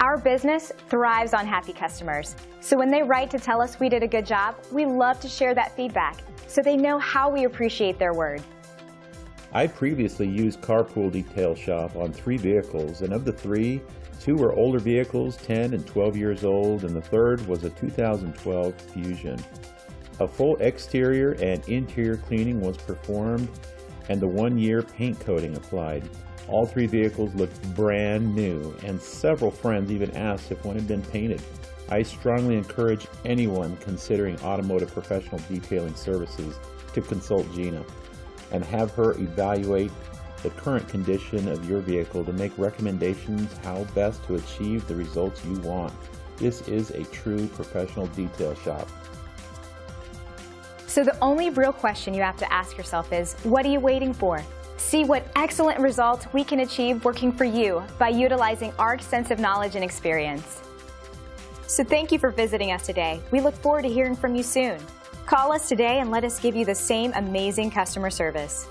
Our business thrives on happy customers. So when they write to tell us we did a good job, we love to share that feedback so they know how we appreciate their word. I previously used Carpool Detail Shop on 3 vehicles, and of the 3, 2 were older vehicles, 10 and 12 years old, and the third was a 2012 Fusion. A full exterior and interior cleaning was performed and the 1-year paint coating applied. All 3 vehicles looked brand new, and several friends even asked if one had been painted. I strongly encourage anyone considering automotive professional detailing services to consult Gina and have her evaluate the current condition of your vehicle to make recommendations how best to achieve the results you want. This is a true professional detail shop. So the only real question you have to ask yourself is, what are you waiting for? See what excellent results we can achieve working for you by utilizing our extensive knowledge and experience. So thank you for visiting us today. We look forward to hearing from you soon. Call us today and let us give you the same amazing customer service.